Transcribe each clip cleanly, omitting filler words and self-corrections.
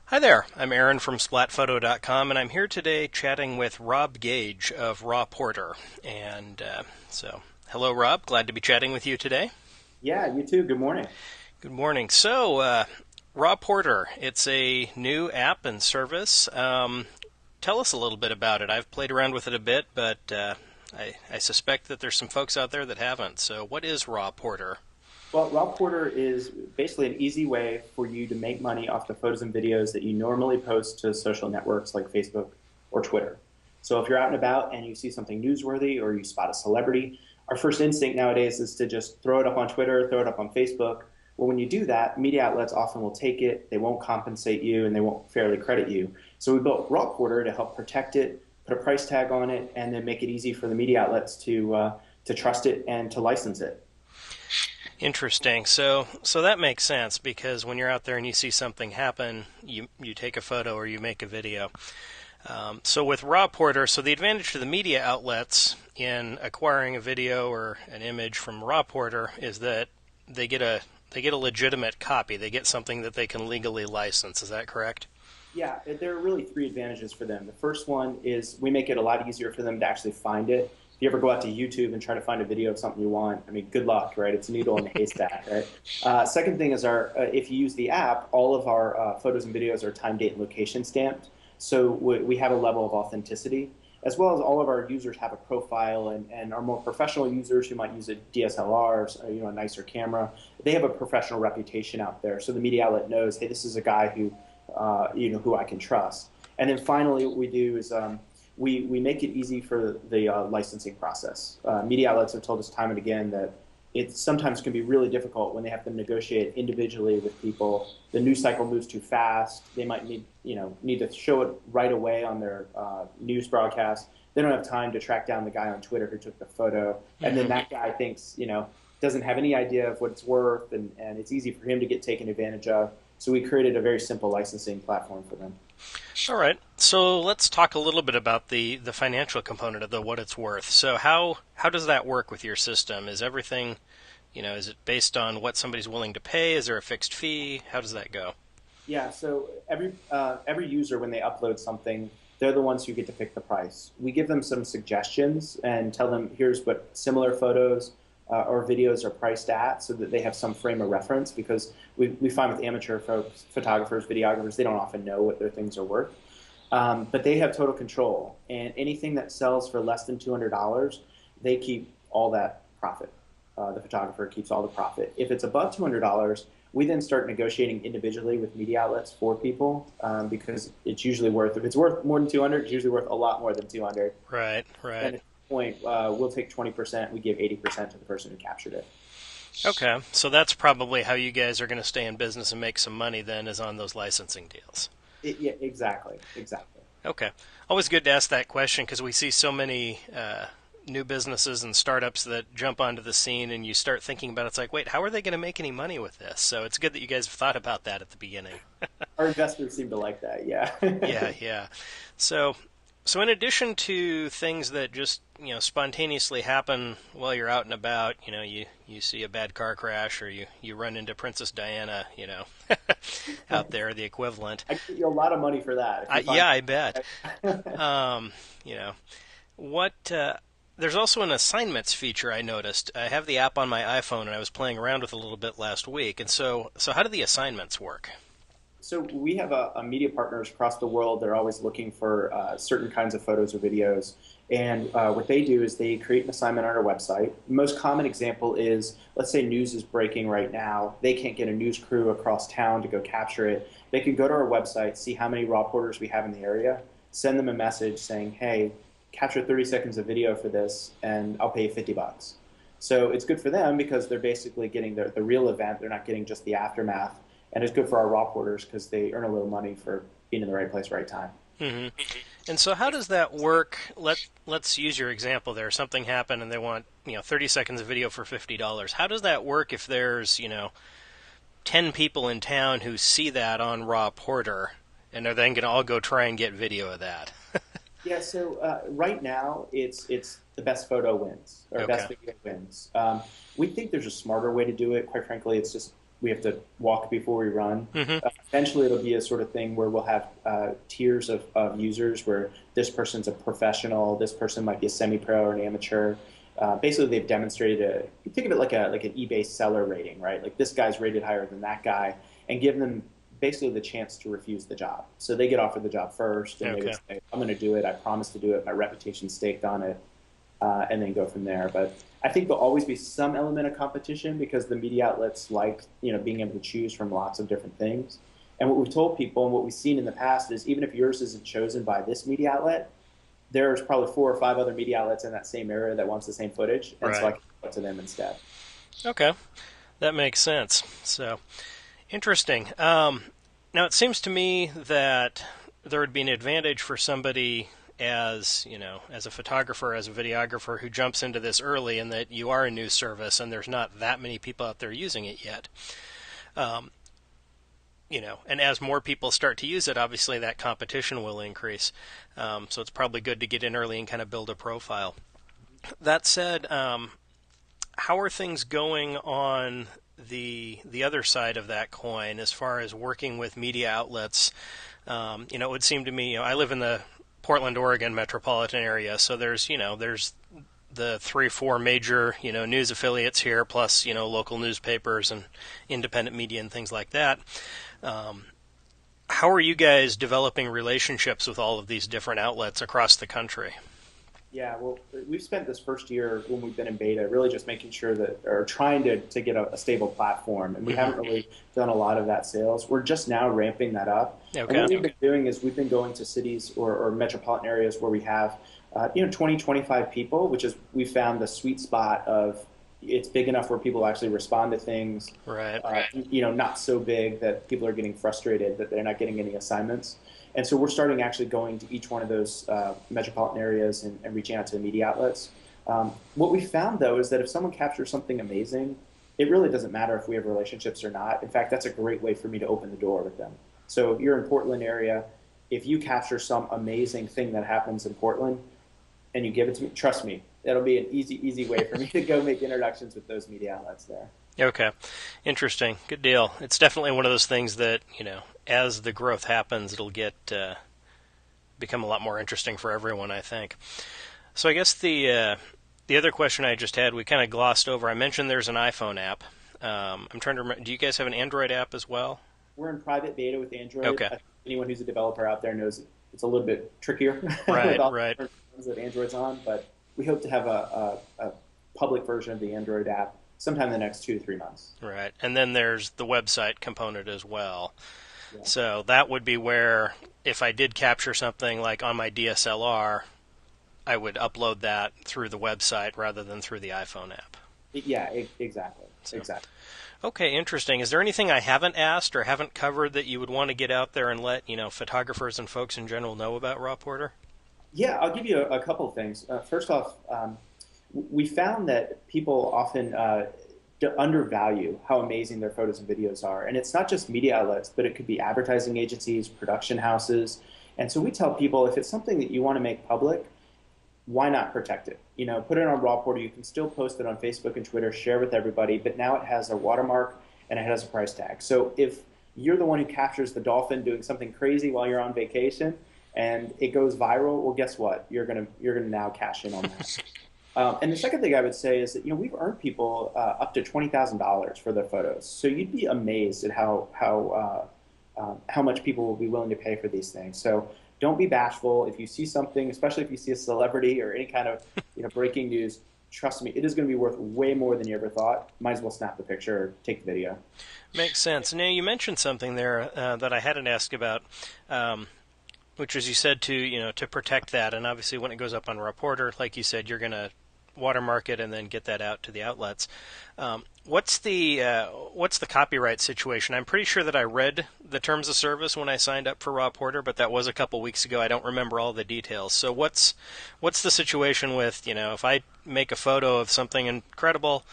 Hi there, I'm Aaron from splatphoto.com, and I'm here today chatting with Rob Gage of Rawporter. Hello, Rob. Glad to be chatting with you today. Yeah, you too. Good morning. Good morning. Rawporter, it's a new app and service. Tell us a little bit about it. I've played around with it a bit, but I suspect that there's some folks out there that haven't. So, what is Rawporter? Well, Rawporter is basically an easy way for you to make money off the photos and videos that you normally post to social networks like Facebook or Twitter. So if you're out and about and you see something newsworthy or you spot a celebrity, our first instinct nowadays is to just throw it up on Twitter, throw it up on Facebook. Well, when you do that, media outlets often will take it, they won't compensate you, and they won't fairly credit you. So we built Rawporter to help protect it, put a price tag on it, and then make it easy for the media outlets to trust it and to license it. Interesting. So that makes sense because when you're out there and you see something happen, you take a photo or you make a video. So with Rawporter, so the advantage to the media outlets in acquiring a video or an image from Rawporter is that they get a legitimate copy. They get something that they can legally license. Is that correct? Yeah, there are really three advantages for them. The first one is we make it a lot easier for them to actually find it. If you ever go out to YouTube and try to find a video of something you want, I mean, good luck, right? It's a needle in a haystack, right? Second thing is if you use the app, all of our photos and videos are time, date, and location stamped. So we have a level of authenticity, as well as all of our users have a profile, and our more professional users who might use a DSLR, a nicer camera, they have a professional reputation out there. So the media outlet knows, hey, this is a guy who I can trust. And then finally, what we do is we make it easy for the licensing process. Media outlets have told us time and again that it sometimes can be really difficult when they have to negotiate individually with people. The news cycle moves too fast. They might need to show it right away on their news broadcast. They don't have time to track down the guy on Twitter who took the photo, and then that guy thinks doesn't have any idea of what it's worth, and it's easy for him to get taken advantage of. So we created a very simple licensing platform for them. All right. So let's talk a little bit about the financial component of the what it's worth. So how does that work with your system? Is everything, is it based on what somebody's willing to pay? Is there a fixed fee? How does that go? Yeah, so every user, when they upload something, they're the ones who get to pick the price. We give them some suggestions and tell them here's what similar photos or videos are priced at, so that they have some frame of reference. Because we find with amateur folks, photographers, videographers, they don't often know what their things are worth, but they have total control. And anything that sells for less than $200, they keep all that profit. The photographer keeps all the profit. If it's above $200, we then start negotiating individually with media outlets for people, because it's usually worth, if it's worth more than 200, it's usually worth a lot more than 200. Right, And right. at that point, we'll take 20%, we give 80% to the person who captured it. Okay. So that's probably how you guys are going to stay in business and make some money then is on those licensing deals. Yeah, exactly, exactly. Okay. Always good to ask that question because we see so many new businesses and startups that jump onto the scene and you start thinking about it. It's like, wait, how are they going to make any money with this? So it's good that you guys have thought about that at the beginning. Our investors seem to like that, yeah. Yeah, yeah. So, so in addition to things that just spontaneously happen while you're out and about, you see a bad car crash or you run into Princess Diana, out there, the equivalent. I get you a lot of money for that if you find Yeah, I bet. it. Um, you know, what? There's also an assignments feature I noticed. I have the app on my iPhone, and I was playing around with it a little bit last week. And so how do the assignments work? So we have a media partners across the world. They're always looking for certain kinds of photos or videos. And what they do is they create an assignment on our website. The most common example is, let's say news is breaking right now. They can't get a news crew across town to go capture it. They can go to our website, see how many raw porters we have in the area, send them a message saying, hey, capture 30 seconds of video for this, and I'll pay you 50 bucks. So it's good for them because they're basically getting the real event. They're not getting just the aftermath. And it's good for our raw porters because they earn a little money for being in the right place, right time. hmm And so how does that work? Let's use your example there. Something happened, and they want 30 seconds of video for $50. How does that work if there's 10 people in town who see that on Raw Porter, and they're then going to all go try and get video of that? Yeah, so right now it's the best photo wins or Okay. best video wins. We think there's a smarter way to do it. Quite frankly, it's just we have to walk before we run. Hmm. Eventually, it'll be a sort of thing where we'll have tiers of users where this person's a professional, this person might be a semi-pro or an amateur. Basically, they've demonstrated think of it like an eBay seller rating, right? Like this guy's rated higher than that guy, and give them basically the chance to refuse the job. So they get offered the job first, and they would Okay. say, "I'm going to do it. I promise to do it. My reputation's staked on it," and then go from there. But I think there'll always be some element of competition because the media outlets like being able to choose from lots of different things. And what we've told people and what we've seen in the past is even if yours isn't chosen by this media outlet, there's probably 4 or 5 other media outlets in that same area that wants the same footage, and so I Right. can go to them instead. Okay. That makes sense. So interesting. Now it seems to me that there would be an advantage for somebody as as a photographer, as a videographer who jumps into this early, and that you are a new service and there's not that many people out there using it yet. Um, and as more people start to use it, obviously that competition will increase. So it's probably good to get in early and kind of build a profile. That said, how are things going on the other side of that coin as far as working with media outlets? It would seem to me, I live in the Portland, Oregon metropolitan area, so there's the 3, 4 major, news affiliates here, plus, local newspapers and independent media and things like that. Um, how are you guys developing relationships with all of these different outlets across the country? Yeah, well, we've spent this first year when we've been in beta really just making sure that, or trying to get a stable platform, and we Hmm. haven't really done a lot of that sales. We're just now ramping that up. And Okay. what we've been doing is we've been going to cities or metropolitan areas where we have, 20, 25 people, which is we found the sweet spot of it's big enough where people actually respond to things, Right. not so big that people are getting frustrated that they're not getting any assignments. And so we're starting actually going to each one of those metropolitan areas and reaching out to the media outlets. What we found though is that if someone captures something amazing, it really doesn't matter if we have relationships or not. In fact, that's a great way for me to open the door with them. So if you're in Portland area, if you capture some amazing thing that happens in Portland and you give it to me, trust me, that'll be an easy way for me to go make introductions with those media outlets there. Okay. Interesting. Good deal. It's definitely one of those things that, as the growth happens, it'll get become a lot more interesting for everyone, I think. So I guess the other question I just had, we kind of glossed over. I mentioned there's an iPhone app. I'm trying to remember. Do you guys have an Android app as well? We're in private beta with Android. Okay. I think anyone who's a developer out there knows it's a little bit trickier with Right. all Right. the different ones that Android's on, but we hope to have a public version of the Android app sometime in the next 2 to 3 months. Right. And then there's the website component as well. Yeah. So that would be where if I did capture something like on my DSLR, I would upload that through the website rather than through the iPhone app. Yeah, exactly. So, Exactly. okay, interesting. Is there anything I haven't asked or haven't covered that you would want to get out there and let, photographers and folks in general know about Rawporter? Yeah, I'll give you a couple of things. First off, we found that people often undervalue how amazing their photos and videos are. And it's not just media outlets, but it could be advertising agencies, production houses. And so we tell people if it's something that you want to make public, why not protect it? Put it on Rawporter. You can still post it on Facebook and Twitter, share with everybody, but now it has a watermark and it has a price tag. So if you're the one who captures the dolphin doing something crazy while you're on vacation and it goes viral, well, guess what? You're gonna now cash in on that. And the second thing I would say is that we've earned people up to $20,000 for their photos. So you'd be amazed at how much people will be willing to pay for these things. So don't be bashful. If you see something, especially if you see a celebrity or any kind of breaking news, trust me, it is going to be worth way more than you ever thought. Might as well snap the picture or take the video. Makes sense. Now, you mentioned something there that I hadn't asked about, which is you said to protect that, and obviously when it goes up on Reporter, like you said, you're going to watermark it and then get that out to the outlets. What's the copyright situation? I'm pretty sure that I read the terms of service when I signed up for Rawporter, but that was a couple weeks ago. I don't remember all the details. So what's the situation with if I make a photo of something incredible?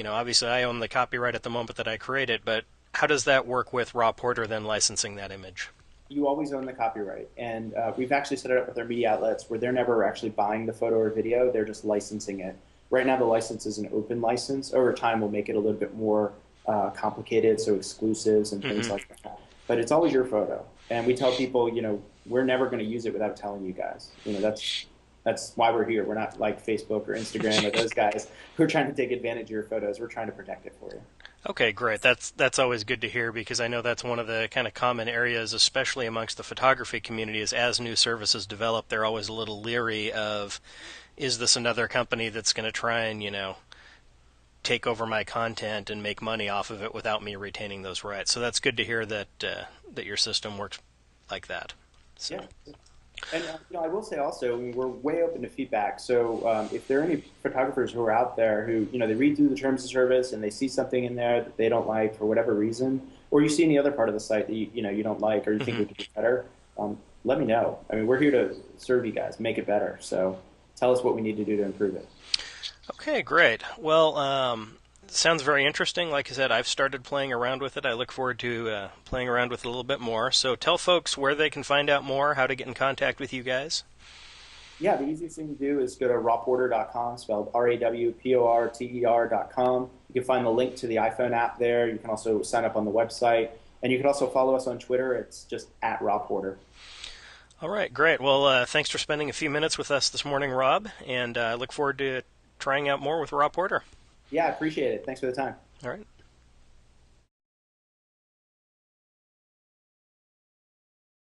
Obviously I own the copyright at the moment that I create it, but how does that work with Rawporter then licensing that image? You always own the copyright. And we've actually set it up with our media outlets where they're never actually buying the photo or video, they're just licensing it. Right now, the license is an open license. Over time, we'll make it a little bit more complicated, so exclusives and things Hmm. like that. But it's always your photo, and we tell people, we're never going to use it without telling you guys. That's why we're here. We're not like Facebook or Instagram or those guys who are trying to take advantage of your photos. We're trying to protect it for you. Okay, great. That's always good to hear because I know that's one of the kind of common areas, especially amongst the photography community, is as new services develop, they're always a little leery of, is this another company that's going to try and take over my content and make money off of it without me retaining those rights. So that's good to hear that that your system works like that. So Yeah. And I will say also, I mean, we're way open to feedback. So if there are any photographers who are out there who, they read through the terms of service and they see something in there that they don't like for whatever reason, or you see any other part of the site that you don't like or you think hmm we could do better, let me know. I mean, we're here to serve you guys, make it better. So tell us what we need to do to improve it. okay, great. Well, sounds very interesting. Like I said, I've started playing around with it. I look forward to playing around with it a little bit more. So tell folks where they can find out more, how to get in contact with you guys. Yeah, the easiest thing to do is go to rawporter.com, spelled rawporter.com. You can find the link to the iPhone app there. You can also sign up on the website. And you can also follow us on Twitter. It's just at rawporter. All right, great. Well, thanks for spending a few minutes with us this morning, Rob, and I look forward to trying out more with Rawporter. Yeah, I appreciate it. Thanks for the time. All right.